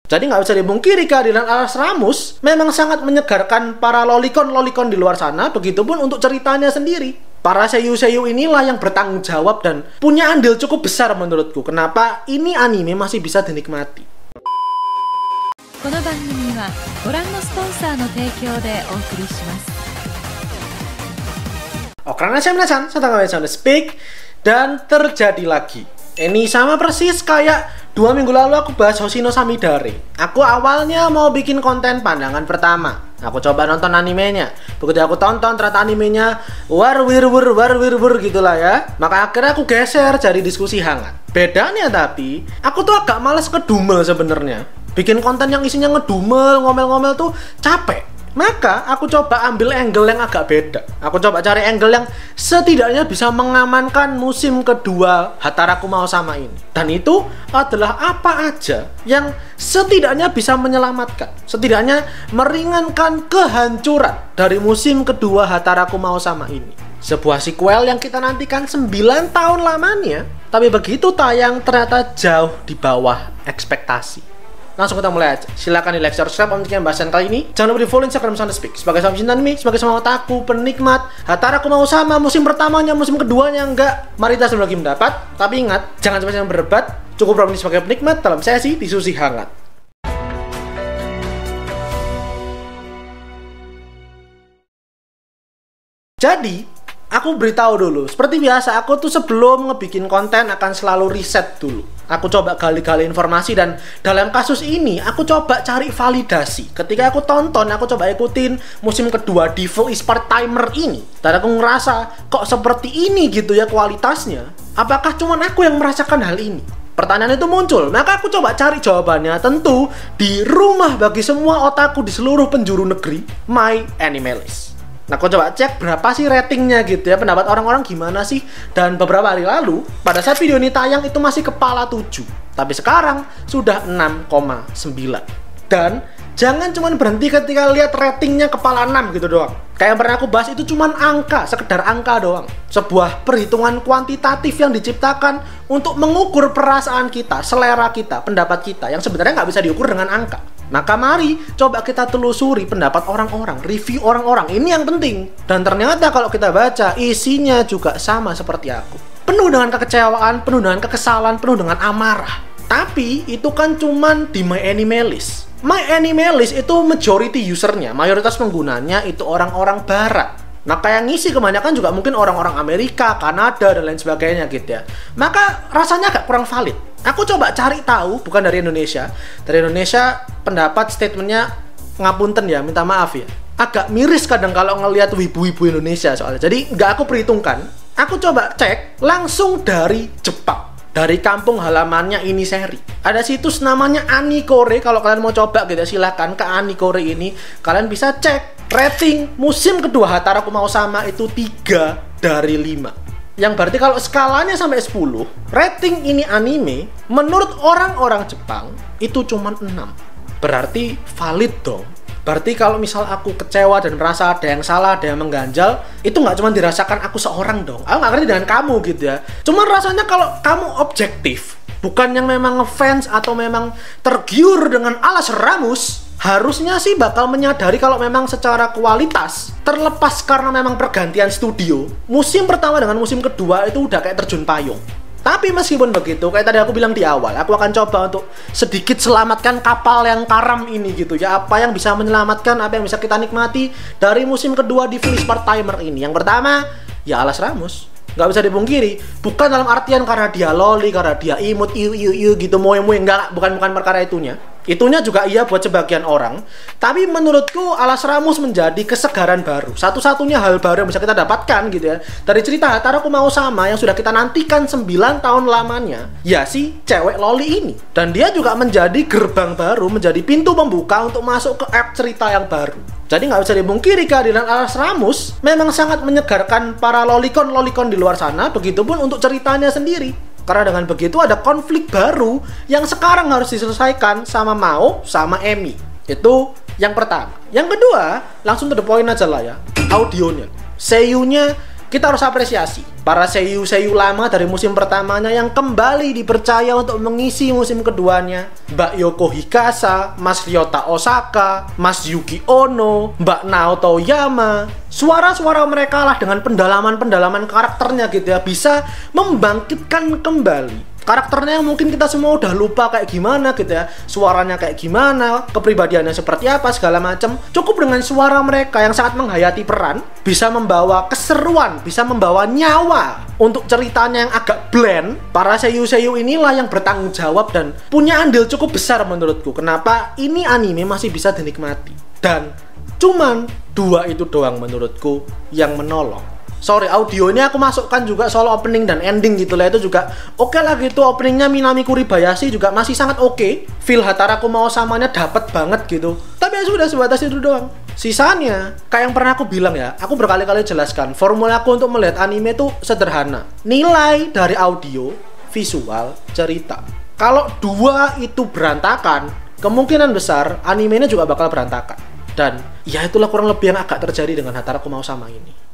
Jadi nggak bisa dipungkiri kehadiran Alas Ramus memang sangat menyegarkan para lolicon-lolicon di luar sana, begitupun untuk ceritanya sendiri. Para seiyu-seiyu inilah yang bertanggung jawab dan punya andil cukup besar menurutku kenapa ini anime masih bisa dinikmati. Okranasan minasan, saya Speak, dan terjadi lagi. Ini sama persis kayak 2 minggu lalu aku bahas Hoshino Samidare. Aku awalnya mau bikin konten pandangan pertama. Aku coba nonton animenya. Begitu aku tonton ternyata animenya war wir gitulah ya. Maka akhirnya aku geser jadi diskusi hangat. Bedanya tapi aku tuh agak males ngedumel sebenarnya. Bikin konten yang isinya ngedumel, ngomel-ngomel tuh capek. Maka aku coba ambil angle yang agak beda. Aku coba cari angle yang setidaknya bisa mengamankan musim kedua Hataraku Mau Sama ini. Dan itu adalah apa aja yang setidaknya bisa menyelamatkan, setidaknya meringankan kehancuran dari musim kedua Hataraku Mau Sama ini. Sebuah sequel yang kita nantikan 9 tahun lamanya, tapi begitu tayang ternyata jauh di bawah ekspektasi. Langsung kita mulai aja. Silakan di like, share, subscribe untuk yang bahasan kali ini. Jangan lupa di follow Instagram Sana Speak. Sebagai sama cinta anime, sebagai sama otaku, penikmat Hataraku Mau Sama musim pertamanya, musim keduanya enggak. Mari kita sebelum lagi mendapat. Tapi ingat, jangan sampai berdebat. Cukup berani sebagai penikmat dalam sesi diskusi hangat. Jadi, aku beritahu dulu. Seperti biasa, aku tuh sebelum ngebikin konten akan selalu riset dulu. Aku coba gali-gali informasi dan dalam kasus ini aku coba cari validasi. Ketika aku tonton, aku coba ikutin musim kedua Devil is Part-Timer ini. Dan aku ngerasa kok seperti ini gitu ya kualitasnya. Apakah cuma aku yang merasakan hal ini? Pertanyaan itu muncul, maka aku coba cari jawabannya tentu di rumah bagi semua otaku di seluruh penjuru negeri, My Animalist. Nah, aku coba cek berapa sih ratingnya gitu ya, pendapat orang-orang gimana sih. Dan beberapa hari lalu, pada saat video ini tayang itu masih kepala 7. Tapi sekarang sudah 6,9. Dan jangan cuma berhenti ketika lihat ratingnya kepala 6 gitu doang. Kayak yang pernah aku bahas itu cuma angka, sekedar angka doang. Sebuah perhitungan kuantitatif yang diciptakan untuk mengukur perasaan kita, selera kita, pendapat kita, yang sebenarnya nggak bisa diukur dengan angka. Maka mari coba kita telusuri pendapat orang-orang, review orang-orang. Ini yang penting. Dan ternyata kalau kita baca, isinya juga sama seperti aku. Penuh dengan kekecewaan, penuh dengan kekesalan, penuh dengan amarah. Tapi itu kan cuman di My Animalist. My Animalist itu majority usernya, mayoritas penggunanya itu orang-orang barat. Maka yang ngisi kebanyakan juga mungkin orang-orang Amerika, Kanada, dan lain sebagainya gitu ya. Maka rasanya agak kurang valid. Aku coba cari tahu, bukan dari Indonesia. Dari Indonesia, pendapat statementnya ngapunten ya, minta maaf ya. Agak miris kadang kalau ngelihat wibu-wibu Indonesia soalnya. Jadi nggak aku perhitungkan. Aku coba cek langsung dari Jepang. Dari kampung halamannya ini seri. Ada situs namanya Anikore. Kalau kalian mau coba gitu silahkan ke Anikore ini. Kalian bisa cek rating musim kedua Hataraku Mau Sama itu 3 dari 5. Yang berarti kalau skalanya sampai 10, rating ini anime menurut orang-orang Jepang itu cuma 6. Berarti valid dong. Berarti kalau misal aku kecewa dan merasa ada yang salah, ada yang mengganjal, itu nggak cuma dirasakan aku seorang dong. Aku nggak ngerti dengan kamu gitu ya. Cuma rasanya kalau kamu objektif, bukan yang memang ngefans atau memang tergiur dengan Alas Ramus, harusnya sih bakal menyadari kalau memang secara kualitas, terlepas karena memang pergantian studio, musim pertama dengan musim kedua itu udah kayak terjun payung. Tapi meskipun begitu, kayak tadi aku bilang di awal, aku akan coba untuk sedikit selamatkan kapal yang karam ini gitu ya. Apa yang bisa menyelamatkan, apa yang bisa kita nikmati dari musim kedua di Devil is Part-Timer ini. Yang pertama, ya Alas Ramus. Nggak bisa dipungkiri, bukan dalam artian karena dia loli, karena dia imut, iu gitu, moe, enggak, bukan perkara itunya. Itunya juga iya buat sebagian orang. Tapi menurutku Alas Ramus menjadi kesegaran baru. Satu-satunya hal baru yang bisa kita dapatkan gitu ya dari cerita Hataraku Mau Sama yang sudah kita nantikan 9 tahun lamanya, ya si cewek loli ini. Dan dia juga menjadi gerbang baru, menjadi pintu pembuka untuk masuk ke arc cerita yang baru. Jadi nggak bisa dipungkiri kehadiran Alas Ramus memang sangat menyegarkan para lolicon-lolicon di luar sana, begitupun untuk ceritanya sendiri. Karena dengan begitu ada konflik baru yang sekarang harus diselesaikan sama Mao sama Emi. Itu yang pertama. Yang kedua, langsung to the point aja lah ya. Audionya, seiyunya kita harus apresiasi para seiyu-seiyu lama dari musim pertamanya yang kembali dipercaya untuk mengisi musim keduanya. Mbak Yoko Hikasa, Mas Ryota Osaka, Mas Yuki Ono, Mbak Naoto Yama. Suara-suara mereka lah dengan pendalaman-pendalaman karakternya gitu ya, bisa membangkitkan kembali karakternya yang mungkin kita semua udah lupa kayak gimana gitu ya, suaranya kayak gimana, kepribadiannya seperti apa, segala macam. Cukup dengan suara mereka yang sangat menghayati peran, bisa membawa keseruan, bisa membawa nyawa untuk ceritanya yang agak bland. Para seiyu-seiyu inilah yang bertanggung jawab dan punya andil cukup besar menurutku kenapa ini anime masih bisa dinikmati. Dan cuman 2 itu doang menurutku yang menolong. Sorry, audio ini aku masukkan juga soal opening dan ending gitu lah. Itu juga oke lah gitu. Openingnya Minami Kuribayashi juga masih sangat oke. Feel Hataraku Mau Samanya dapet banget gitu. Tapi ya sudah, sebatas itu doang. Sisanya, kayak yang pernah aku bilang ya, aku berkali-kali jelaskan, formula aku untuk melihat anime tuh sederhana. Nilai dari audio, visual, cerita. Kalau 2 itu berantakan, kemungkinan besar animenya juga bakal berantakan. Dan ya itulah kurang lebih yang agak terjadi dengan Hataraku Mau Sama ini.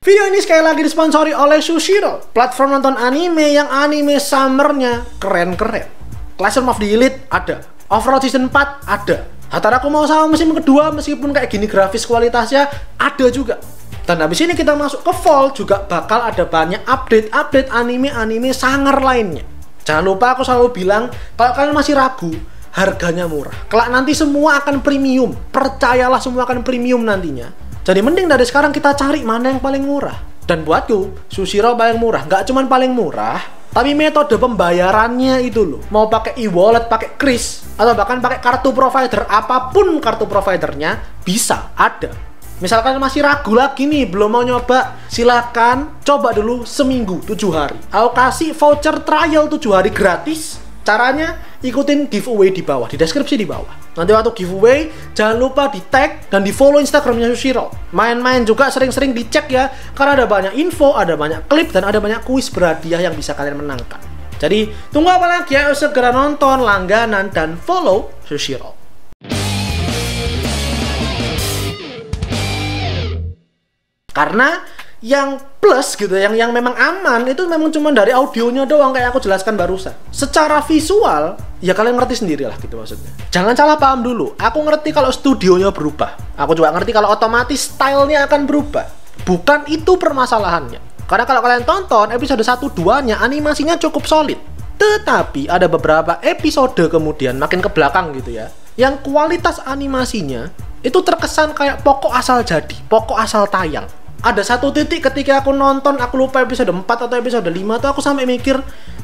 Video ini sekali lagi disponsori oleh Sushiro, platform nonton anime yang anime summernya keren-keren. Classroom of the Elite ada, Overlord Season 4 ada, Hataraku Mau Sama musim kedua meskipun kayak gini grafis kualitasnya ada juga. Dan habis ini kita masuk ke fall juga bakal ada banyak update anime-anime sangar lainnya. Jangan lupa aku selalu bilang, kalau kalian masih ragu, harganya murah. Kelak nanti semua akan premium, percayalah semua akan premium nantinya. Jadi mending dari sekarang kita cari mana yang paling murah. Dan buatku, Sushiro paling murah. Nggak cuma paling murah, tapi metode pembayarannya itu loh. Mau pakai e-wallet, pakai kris, atau bahkan pakai kartu provider, apapun kartu providernya, bisa, ada. Misalkan masih ragu lagi nih, belum mau nyoba, silakan coba dulu seminggu, 7 hari. Aku kasih voucher trial 7 hari gratis. Caranya, ikutin giveaway di bawah, di deskripsi di bawah. Nanti waktu giveaway, jangan lupa di tag dan di follow Instagramnya Sushiro. Main-main juga sering-sering dicek ya, karena ada banyak info, ada banyak klip, dan ada banyak kuis berhadiah yang bisa kalian menangkan. Jadi, tunggu apa lagi ya? Segera nonton, langganan, dan follow Sushiro. Karena yang plus gitu, yang memang aman itu memang cuma dari audionya doang kayak aku jelaskan barusan. Secara visual, ya kalian ngerti sendiri lah gitu maksudnya. Jangan salah paham dulu. Aku ngerti kalau studionya berubah. Aku juga ngerti kalau otomatis stylenya akan berubah. Bukan itu permasalahannya. Karena kalau kalian tonton episode 1-2-nya animasinya cukup solid. Tetapi ada beberapa episode kemudian makin ke belakang gitu ya, yang kualitas animasinya itu terkesan kayak pokok asal jadi, pokok asal tayang. Ada satu titik ketika aku nonton, aku lupa episode 4 atau episode 5 tuh aku sampai mikir,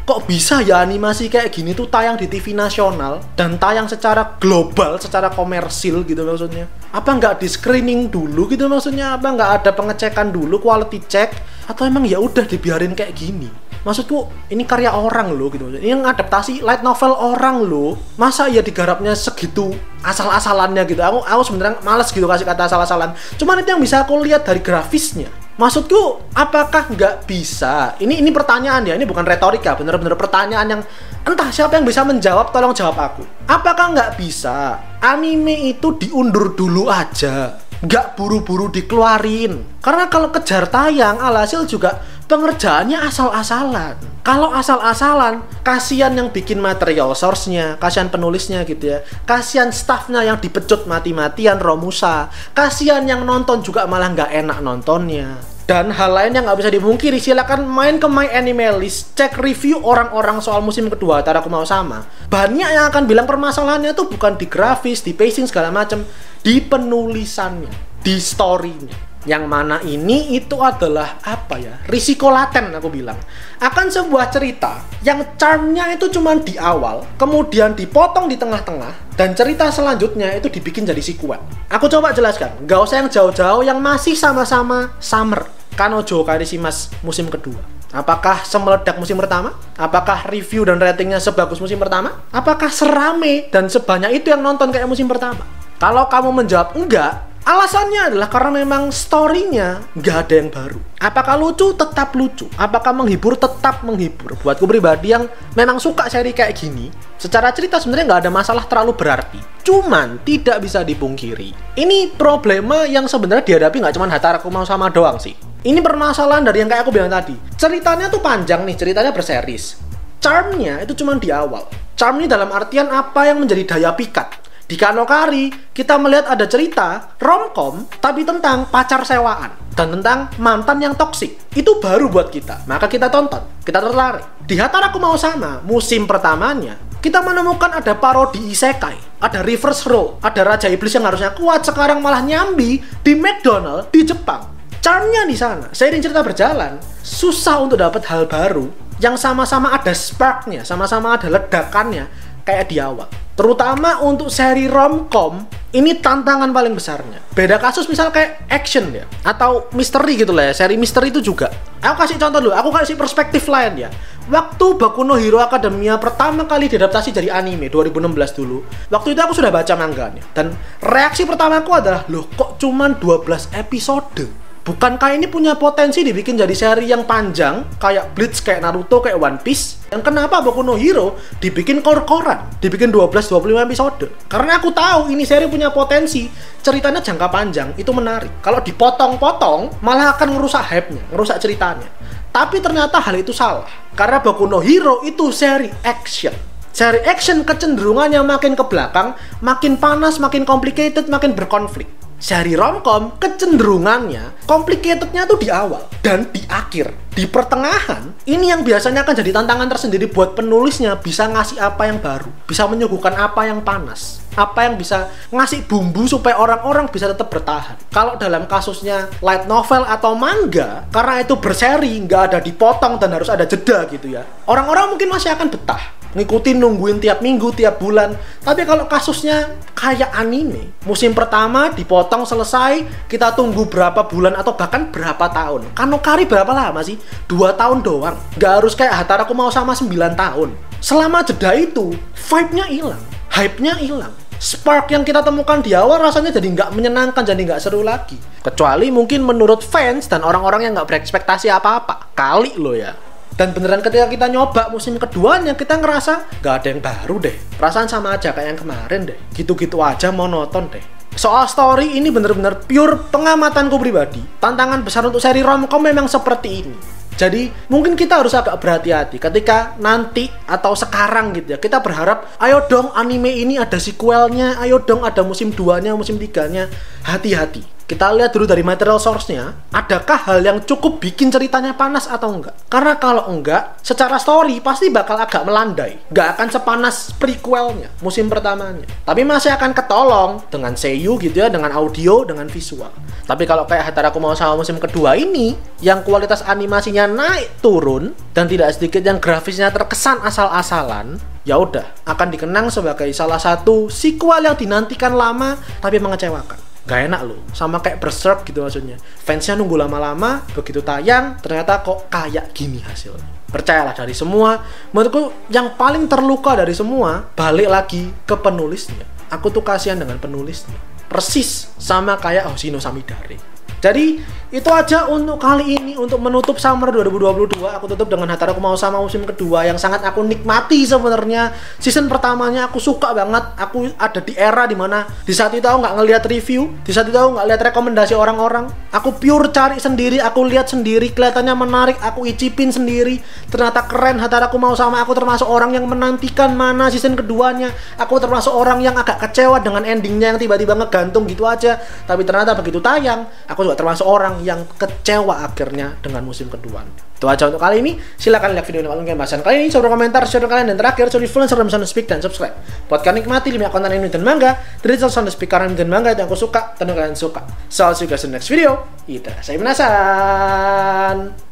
kok bisa ya animasi kayak gini tuh tayang di TV nasional dan tayang secara global, secara komersil gitu maksudnya. Apa nggak di screening dulu gitu maksudnya? Apa nggak ada pengecekan dulu, quality check? Atau emang ya udah dibiarin kayak gini? Maksudku, ini karya orang loh gitu. Ini yang adaptasi light novel orang loh. Masa ya digarapnya segitu asal-asalannya gitu. Aku sebenarnya males gitu kasih kata asal-asalan. Cuman itu yang bisa aku lihat dari grafisnya. Maksudku, apakah nggak bisa? Ini pertanyaan ya, ini bukan retorika, bener-bener pertanyaan yang entah siapa yang bisa menjawab, tolong jawab aku. Apakah nggak bisa anime itu diundur dulu aja? Nggak buru-buru dikeluarin. Karena kalau kejar tayang, alhasil juga pengerjaannya asal-asalan. Kalau asal-asalan, kasihan yang bikin material source-nya, kasihan penulisnya gitu ya, kasihan staffnya yang dipecut mati-matian Romusa, kasihan yang nonton juga malah nggak enak nontonnya. Dan hal lain yang nggak bisa dimungkiri, silakan main ke My Anime List, cek review orang-orang soal musim kedua Hataraku Mau Sama. Banyak yang akan bilang permasalahannya tuh bukan di grafis, di pacing segala macam, di penulisannya, di story-nya. Yang mana ini itu adalah apa ya, risiko laten aku bilang. Akan sebuah cerita yang charmnya itu cuma di awal, kemudian dipotong di tengah-tengah, dan cerita selanjutnya itu dibikin jadi sequel. Aku coba jelaskan, gak usah yang jauh-jauh, yang masih sama-sama summer, Kanojo Karishimasu musim kedua. Apakah semeledak musim pertama? Apakah review dan ratingnya sebagus musim pertama? Apakah serame dan sebanyak itu yang nonton kayak musim pertama? Kalau kamu menjawab enggak, Alasannya adalah karena memang story-nya nggak ada yang baru. Apakah lucu? Tetap lucu. Apakah menghibur? Tetap menghibur. Buatku pribadi yang memang suka seri kayak gini, secara cerita sebenarnya nggak ada masalah terlalu berarti. Cuman tidak bisa dipungkiri, ini problema yang sebenarnya dihadapi nggak cuma Hataraku Mau Sama doang sih. Ini permasalahan dari yang kayak aku bilang tadi. Ceritanya tuh panjang nih, ceritanya berseris. Charm-nya itu cuma di awal. Charm ini dalam artian apa yang menjadi daya pikat. Di Kanokari, kita melihat ada cerita romcom tapi tentang pacar sewaan dan tentang mantan yang toksik. Itu baru buat kita. Maka kita tonton, kita tertarik. Di Hataraku Mau Sama, musim pertamanya, kita menemukan ada parodi isekai, ada reverse role, ada raja iblis yang harusnya kuat sekarang malah nyambi di McDonald di Jepang. Charmnya di sana, seiring cerita berjalan, susah untuk dapat hal baru yang sama-sama ada sparknya, sama-sama ada ledakannya kayak di awal. Terutama untuk seri romcom, ini tantangan paling besarnya. Beda kasus misal kayak action ya, atau misteri gitu lah ya, seri misteri itu juga. Aku kasih contoh dulu, aku kasih perspektif lain ya. Waktu Boku no Hero Academia pertama kali diadaptasi jadi anime 2016 dulu, waktu itu aku sudah baca manganya. Dan reaksi pertamaku adalah, loh kok cuman 12 episode? Bukankah ini punya potensi dibikin jadi seri yang panjang, kayak Bleach, kayak Naruto, kayak One Piece? Dan kenapa Boku no Hero dibikin kor-koran, dibikin 12-25 episode? Karena aku tahu ini seri punya potensi, ceritanya jangka panjang, itu menarik. Kalau dipotong-potong, malah akan ngerusak hype-nya, ngerusak ceritanya. Tapi ternyata hal itu salah, karena Boku no Hero itu seri action. Seri action kecenderungannya makin ke belakang, makin panas, makin complicated, makin berkonflik. Seri romcom kecenderungannya complicatednya tuh di awal dan di akhir. Di pertengahan, ini yang biasanya akan jadi tantangan tersendiri buat penulisnya, bisa ngasih apa yang baru, bisa menyuguhkan apa yang panas, apa yang bisa ngasih bumbu supaya orang-orang bisa tetap bertahan. Kalau dalam kasusnya light novel atau manga, karena itu berseri, nggak ada dipotong dan harus ada jeda gitu ya, orang-orang mungkin masih akan betah ngikutin, nungguin tiap minggu, tiap bulan. Tapi kalau kasusnya kayak anime, musim pertama dipotong selesai, kita tunggu berapa bulan atau bahkan berapa tahun. Kanokari berapa lama sih? 2 tahun doang. Gak harus kayak Hataraku Mau Sama 9 tahun. Selama jeda itu, vibe-nya hilang, hype-nya hilang. Spark yang kita temukan di awal rasanya jadi nggak menyenangkan, jadi nggak seru lagi. Kecuali mungkin menurut fans dan orang-orang yang nggak berekspektasi apa-apa. Kali loh ya. Dan beneran ketika kita nyoba musim keduanya, kita ngerasa gak ada yang baru deh. Perasaan sama aja kayak yang kemarin deh. Gitu-gitu aja, monoton deh. Soal story ini bener-bener pure pengamatanku pribadi. Tantangan besar untuk seri romcom memang seperti ini. Jadi mungkin kita harus agak berhati-hati ketika nanti atau sekarang gitu ya, kita berharap ayo dong anime ini ada sequelnya, ayo dong ada musim 2-nya, musim 3-nya. Hati-hati. Kita lihat dulu dari material source-nya, adakah hal yang cukup bikin ceritanya panas atau enggak? Karena kalau enggak, secara story pasti bakal agak melandai. Nggak akan sepanas prequelnya, musim pertamanya. Tapi masih akan ketolong dengan seiyuu gitu ya, dengan audio, dengan visual. Tapi kalau kayak Hataraku Mau Sama musim kedua ini, yang kualitas animasinya naik turun, dan tidak sedikit yang grafisnya terkesan asal-asalan, ya udah, akan dikenang sebagai salah satu sequel yang dinantikan lama, tapi mengecewakan. Gak enak loh, sama kayak Berserk gitu maksudnya. Fansnya nunggu lama-lama, begitu tayang ternyata kok kayak gini hasilnya. Percayalah, dari semua, menurutku yang paling terluka dari semua balik lagi ke penulisnya. Aku tuh kasihan dengan penulisnya, persis sama kayak Hoshino Samidare. Jadi itu aja untuk kali ini, untuk menutup summer 2022. Aku tutup dengan Hataraku Mau Sama musim kedua yang sangat aku nikmati sebenarnya. Season pertamanya aku suka banget. Aku ada di era dimana di saat itu aku nggak ngelihat review, di saat itu aku nggak lihat rekomendasi orang-orang. Aku pure cari sendiri, aku lihat sendiri, kelihatannya menarik, aku icipin sendiri. Ternyata keren Hataraku Mau Sama. Aku termasuk orang yang menantikan mana season keduanya. Aku termasuk orang yang agak kecewa dengan endingnya yang tiba-tiba ngegantung gitu aja. Tapi ternyata begitu tayang, aku juga termasuk orang yang kecewa akhirnya dengan musim kedua. Itu aja untuk kali ini. Silahkan like video ini kalau kalian bahasan kali ini, coba komentar, share kalian, dan terakhir coba follow Instagram Sound Speak dan subscribe buat kalian nikmati 5 konten anime dan manga dari Sound Speak karena anime dan manga yang aku suka dan kalian suka. So, see you guys in the next video. Ita, saya penasaran.